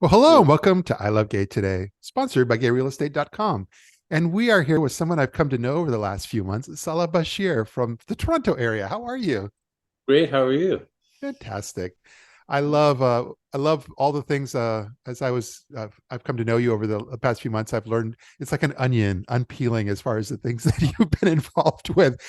Well, hello and welcome to I Love Gay today, sponsored by gayrealestate.com. And we are here with someone I've come to know over the last few months, Salah Bachir from the Toronto area. How are you? Great. How are you? Fantastic. I love all the things as I've come to know you over the past few months. I've learned it's like an onion unpeeling as far as the things that you've been involved with.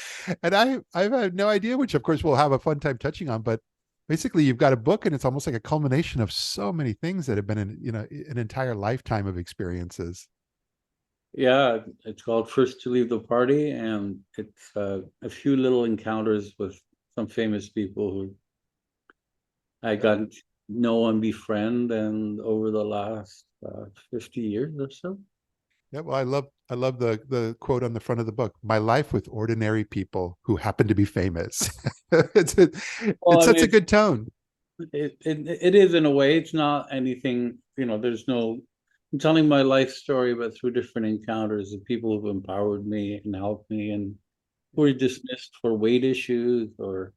And I've had no idea, which of course we'll have a fun time touching on, but basically you've got a book and it's almost like a culmination of so many things that have been an entire lifetime of experiences. Yeah, it's called First to Leave the Party, and it's a few little encounters with some famous people who I Yeah. got to know and befriend, and over the last 50 years or so. Yeah, well, I love the quote on the front of the book. My life with ordinary people who happen to be famous. it's it, Well, it I mean, sets a good tone. it is in a way. It's not anything, there's no, I'm telling my life story, but through different encounters of people who've empowered me and helped me and who were dismissed for weight issues or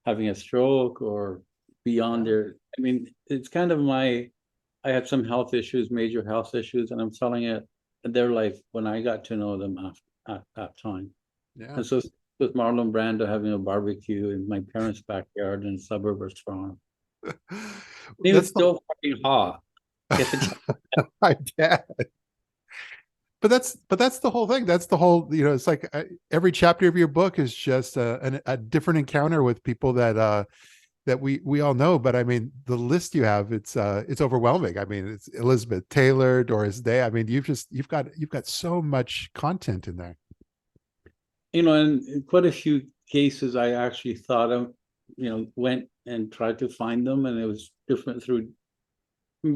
having a stroke or beyond Yeah. their, I mean, it's kind of I had some health issues, major health issues, and I'm telling it their life when I got to know them after at that time. Yeah. And so with Marlon Brando having a barbecue in my parents' backyard in a suburb of Toronto. It That's was the so fucking hot. If it's I bet. But that's the whole thing. That's the whole, it's like every chapter of your book is just a different encounter with people that we all know. But I mean, the list you have, it's overwhelming. I mean, it's Elizabeth Taylor, Doris Day. I mean, you've got so much content in there. in quite a few cases, I actually thought of, went and tried to find them, and it was different through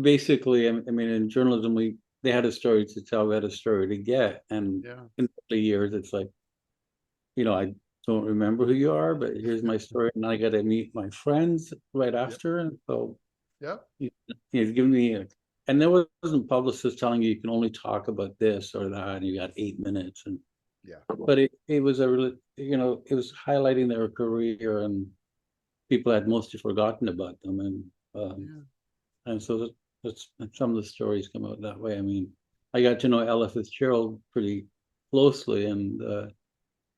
basically, I mean, in journalism, they had a story to tell, we had a story to get, and Yeah. in the years, it's like, I don't remember who you are, but here's my story, and I got to meet my friends right Yep. after, and so Yep. he's giving me, and there wasn't publicists telling you can only talk about this or that, and you got 8 minutes, and Yeah. but it was a really, it was highlighting their career, and people had mostly forgotten about them, Yeah. and so that's some of the stories come out that way. I mean, I got to know Ella Fitzgerald pretty closely, and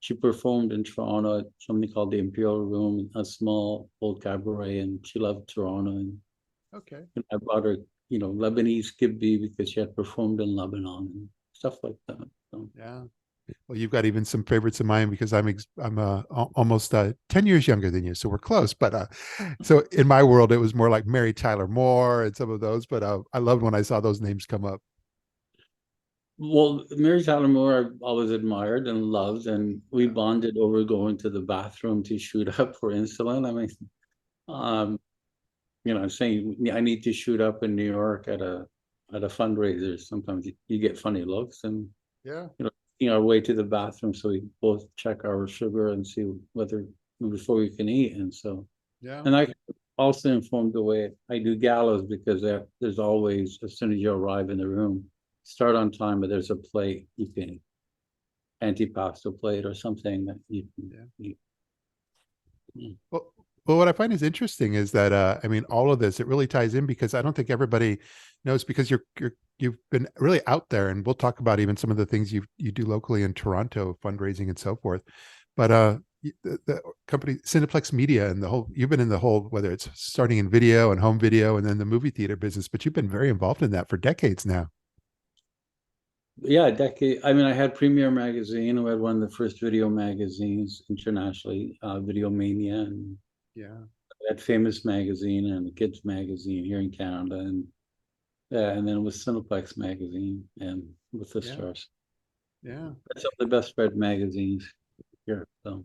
she performed in Toronto at something called the Imperial Room, a small old cabaret, and she loved Toronto. Okay. And I brought her, Lebanese kibbeh because she had performed in Lebanon and stuff like that. So, Yeah. Well, you've got even some favorites of mine because I'm almost 10 years younger than you, so we're close. But so in my world, it was more like Mary Tyler Moore and some of those. But I loved when I saw those names come up. well, Mary Tyler Moore, I've always admired and loved, and we Yeah. bonded over going to the bathroom to shoot up for insulin. I mean, um, saying I need to shoot up in New York at a fundraiser. Sometimes you get funny looks, and Yeah. our way to the bathroom, so we both check our sugar and see whether before we can eat. And so, Yeah. and I also informed the way I do galas because there's always, as soon as you arrive in the room, start on time, but there's a plate you can antipasto plate or something that you can Yeah. eat. Well, what I find is interesting is that I mean, all of this it really ties in because I don't think everybody knows because you've been really out there, and we'll talk about even some of the things you do locally in Toronto, fundraising and so forth. But the company Cineplex Media and the whole you've been in the whole whether it's starting in video and home video and then the movie theater business, but you've been very involved in that for decades now. Yeah, a decade. I mean, I had Premiere Magazine, who had one of the first video magazines internationally, Video Mania, and Yeah, that Famous Magazine and the Kids Magazine here in Canada, and yeah, and then it was Cineplex Magazine and with the yeah, stars. yeah. That's some of the best read magazines here. So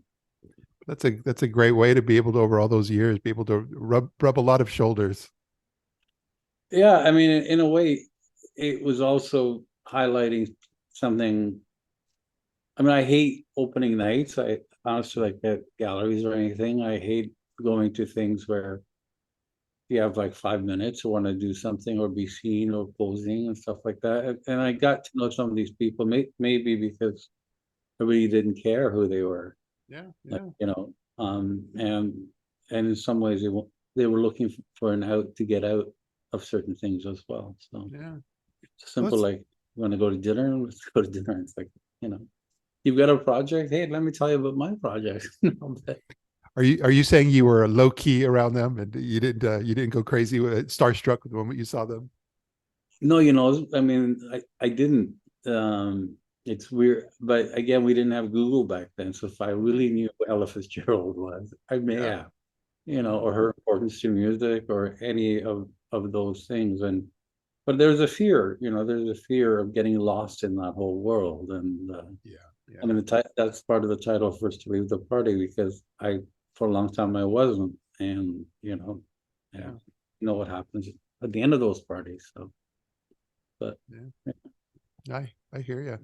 That's a great way to be able to over all those years be able to rub a lot of shoulders. yeah, I mean, in a way, it was also highlighting something. I mean, I hate opening nights. I honestly like at galleries or anything. I hate going to things where you have like 5 minutes or want to do something or be seen or posing and stuff like that. And I got to know some of these people, maybe because I really didn't care who they were. Yeah, Like, yeah. and in some ways they were looking for an out to get out. of certain things as well. So Yeah. it's Well, simple, like you want to go to dinner, let's go to dinner. It's like, you know, you've got a project. Hey, let me tell you about my project. are you saying you were low key around them and you didn't go crazy with starstruck the moment you saw them? No, I mean, I didn't. Um, it's weird, but again, we didn't have Google back then. So if I really knew who Ella Fitzgerald was, I may Yeah. have, Yeah. or her importance to music or any of those things. And but there's a fear, there's a fear of getting lost in that whole world. And Yeah. I Yeah. mean, that's part of the title, First to Leave the Party, because for a long time, I wasn't. And, Yeah. and you know what happens at the end of those parties. So, but Yeah. I hear you.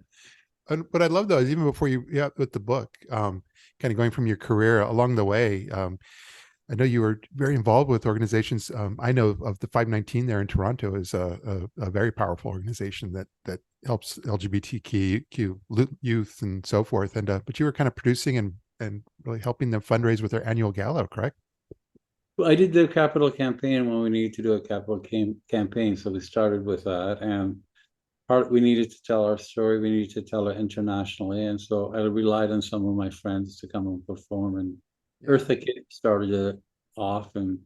And what I love though is even before you, yeah, with the book, kind of going from your career along the way, I know you were very involved with organizations. I know of the 519 there in Toronto is a very powerful organization that helps LGBTQ youth and so forth. And but you were kind of producing and really helping them fundraise with their annual gala, correct? I did the capital campaign when we needed to do a capital campaign. So we started with that. And we needed to tell our story. We needed to tell it internationally. And so I relied on some of my friends to come and perform. And Yeah, Eartha Kitt started it off and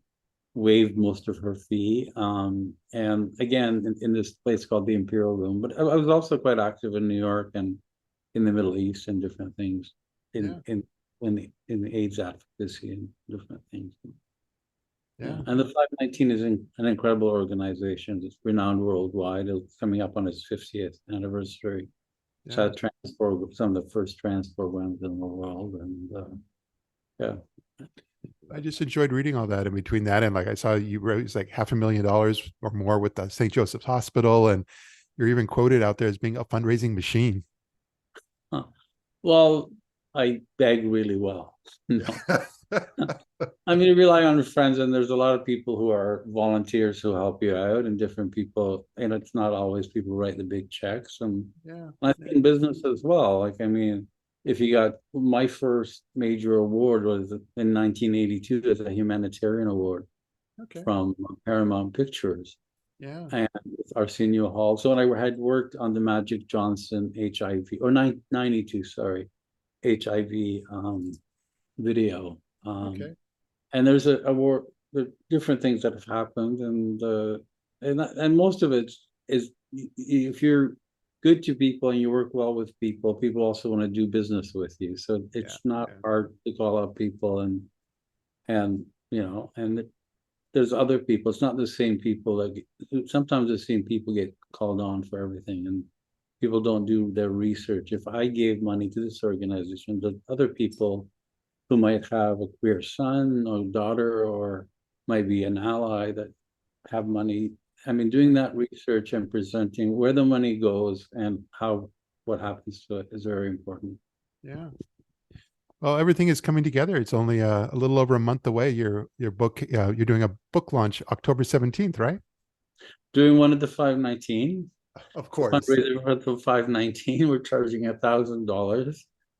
waived most of her fee. And again, in this place called the Imperial Room. But I was also quite active in New York and in the Middle East and different things yeah, in the AIDS advocacy and different things. Yeah, yeah, and the 519 is an incredible organization. It's renowned worldwide. It's coming up on its 50th anniversary. It's yeah. had some of the first trans programs in the world, and yeah. I just enjoyed reading all that. In between that and like I saw you raised like $500,000 or more with the St. Joseph's Hospital, and you're even quoted out there as being a fundraising machine. Huh. Well, I beg really well. No, I mean, you rely on friends, and there's a lot of people who are volunteers who help you out, and different people. And it's not always people write the big checks. And Yeah, I think yeah. in business as well. Like, I mean, if you got my first major award was in 1982 as a humanitarian award Okay. from Paramount Pictures Yeah. and with Arsenio Hall. So when I had worked on the Magic Johnson HIV or 92, sorry, HIV video. Okay. And there's a war, there are different things that have happened, and most of it is if you're good to people and you work well with people, people also want to do business with you. So Yeah. it's not Yeah. hard to call out people and there's other people. It's not the same people sometimes the same people get called on for everything, and people don't do their research. If I gave money to this organization, the other people who might have a queer son or daughter or might be an ally that have money. I mean, doing that research and presenting where the money goes and what happens to it is very important. Yeah. Well, everything is coming together. It's only a little over a month away. Your book, you're doing a book launch October 17th, right? Doing one at the 519, Of the course. fundraiser for the 519, we're charging $1,000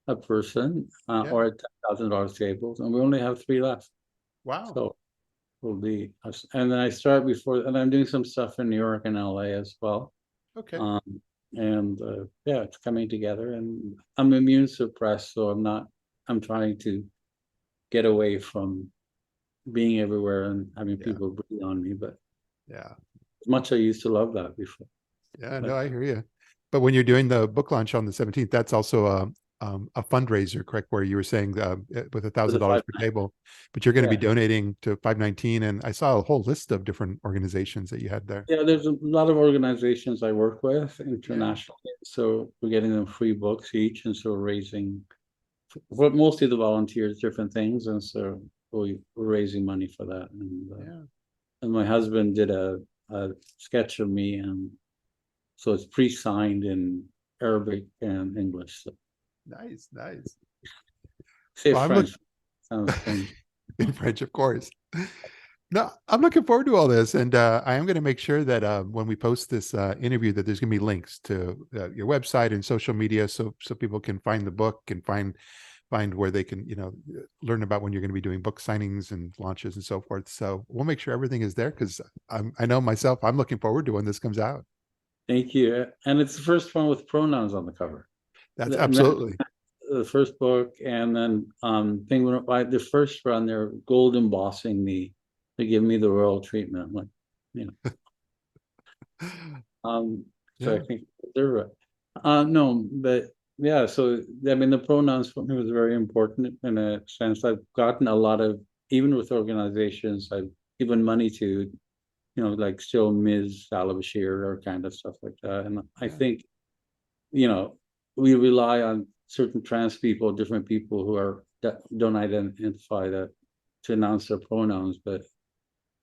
a person Yeah. or a $10,000 tables, and we only have three left. Wow. So will be, and then I start before, and I'm doing some stuff in New York and LA as well. Okay. Um, and yeah, it's coming together, and I'm immune suppressed, so I'm trying to get away from being everywhere and having Yeah. people breathe on me. But Yeah. as much I used to love that before. Yeah. But No, I hear you. But when you're doing the book launch on the 17th, that's also a fundraiser, correct? Where you were saying with a for thousand the dollars five, per table, but you're going to be yeah, donating to 519. And I saw a whole list of different organizations that you had there. yeah, there's a lot of organizations I work with Yeah. internationally, so we're getting them free books each, and so we're raising for mostly the volunteers, different things, and so we're raising money for that. Yeah. And my husband did a sketch of me, and so it's pre-signed in Arabic and English. So Nice. Nice. say Well, I'm French looking sounds strange. in French, of course. No, I'm looking forward to all this, and I am going to make sure that when we post this interview, that there's going to be links to your website and social media, so people can find the book and find find where they can, learn about when you're going to be doing book signings and launches and so forth. So we'll make sure everything is there because I know myself, I'm looking forward to when this comes out. Thank you. And it's the first one with pronouns on the cover. That's absolutely. The first book, and then Penguin, the first run, they're gold embossing me. They give me the royal treatment. I'm like, so Yeah. I think they're no, but yeah. So I mean, the pronouns for me was very important in a sense. I've gotten a lot of, even with organizations, I've given money to, like still Ms. Salah Bachir or kind of stuff like that. And I think, we rely on certain trans people, different people who are that don't identify that to announce their pronouns, but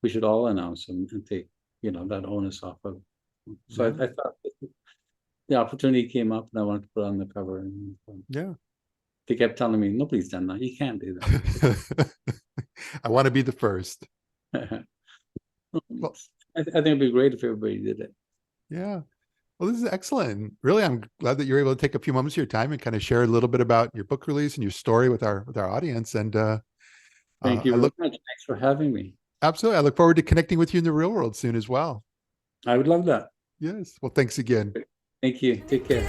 we should all announce them and take, that onus off of. So I thought the opportunity came up and I wanted to put it on the cover. And Yeah. they kept telling me, nobody's done that. You can't do that. I want to be the first. Well, I think it'd be great if everybody did it. yeah. Well, this is excellent. Really, I'm glad that you're able to take a few moments of your time and kind of share a little bit about your book release and your story with our audience. And Thank you I very look much. Thanks for having me. absolutely. I look forward to connecting with you in the real world soon as well. I would love that. Yes. Well, thanks again. Thank you. Take care.